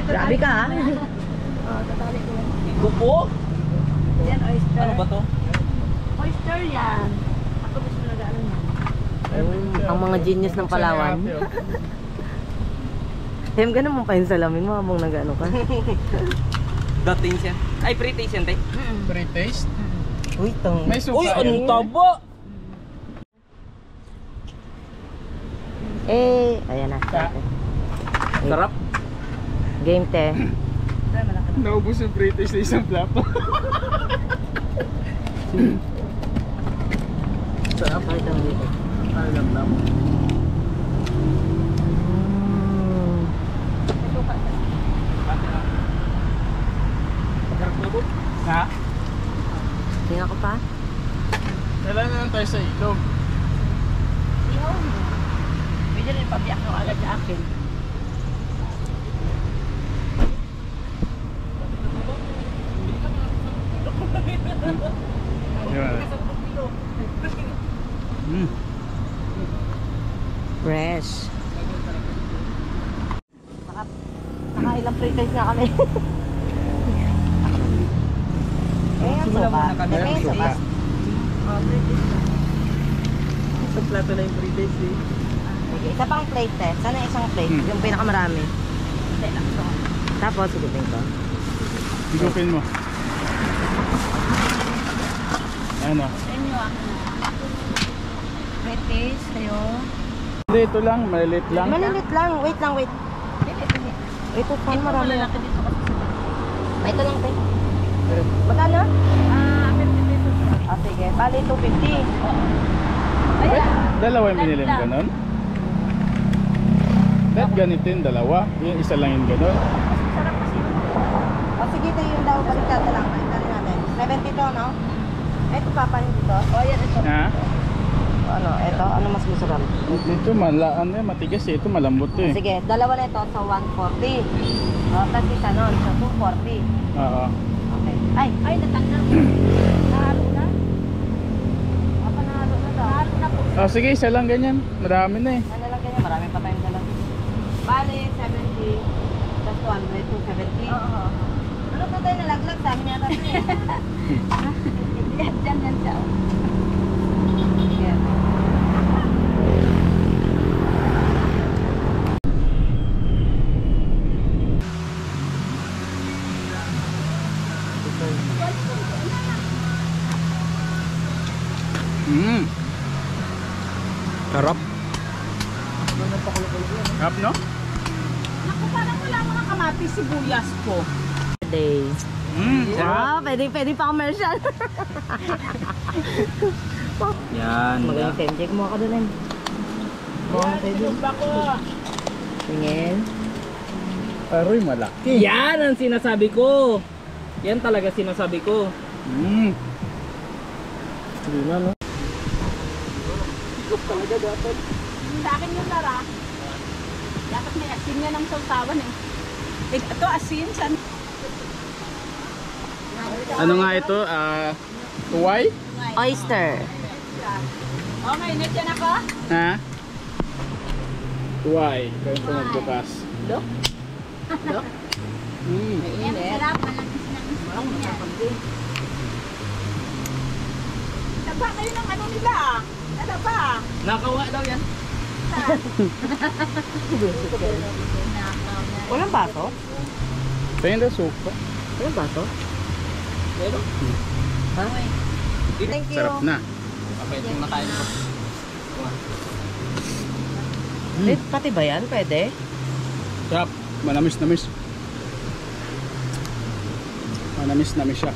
Grabe ka ha. Tatali ko lang. Gupo? Yan, oyster. Ano ba to? Oyster yan. Ako gusto nag-ano yan. Ang mga genius ng Palawan. Hem, ganun mo pa yung salamin mo habang nag-ano ka. Dating siya. Ay, pre-taste yan, tay. Pre-taste? Uy, tang. May suka. Uy, anong taba? Ayan na. Sarap. Game te. Naubos yung pre-taste na isang plato. Sarap. Alam lang. Ha? Tingnan ko pa. Kailan na lang tayo sa ilog? Ihaw mo. Pwede rin pabiyak mo agad sa akin. Yan. Fresh. Nakailang pre-taste na kami. Ayan, Simula suka. muna kami. Ayan, suka. Isang plato na yung pre-taste eh. Sige, isa pang plate eh. Sana isang plate. Yung pinakamarami. Hindi lang ito. Tapos, sigupin ko. Higupin mo. Ano? Sa inyo ah. Pre-taste kayo. Hindi, ito lang. Malilit lang. Malilit lang. Wait lang, wait. Hindi. Ito pa, marami. Malalaki dito kasi sa Ito lang, te. Magkano? 50 pesos. Sige. Bali, 250. Ayan. Dalawa yung binili mo ganon? Dahil ganito yung dalawa. Yung isa lang yung ganon. Sarap kasi yun. Sige, tayo yung daw. Baliktad na lang. Baliktad na natin. 70 to, no? Ito pa pa dito. Ayan ito. Ha? Ano, ito? Ano mas masarap? Dito ano yan, matigas eh. Ito malambot to eh. Sige, dalawa na ito. So, 140. Tapos isa nun. So, 240. Oo. Okay. Ay, Natanggal. Nahalo na. apa nahalo na daw? Nahalo na po. Oh, sige, isa lang ganyan. Marami na eh. Ano lang ganyan? Marami pa tayong dalawa. Bali, 70. Tapos 200, 270. Oo. Ano pa tayo nalaglag? Sa amin yata ito eh. Yan siya. Sige. Sarap. Sarap, no? Naku, parang wala mga kamatis sibuyas po. Day. Sarap. Pwede pa commercial. Yan. Magaling time check mo ako doon eh. Mukhang pwede. Tingin. Aroy, malaki. Yan ang sinasabi ko. Yan talaga sinasabi ko. Hindi na, no? Sa akin yung Lara. Dapat may asin yan ang sausawan eh. Ito asin. Ano nga ito? Tuway? Oyster. Okay, net yan ako. Ha? Tuway. Kaya ito magbukas. Look. Mainit. Sarap, malangis na niya. Taba kayo ng ano nila. Ano ba? Nakawa daw yan. Walang baso? Tingin na suka. Walang baso? Pero, Ha? Thank you. Sarap na. okay, yung nakain ko. Pati ba yan? Pwede? Sarap. Manamis-namis. Manamis-namis siya.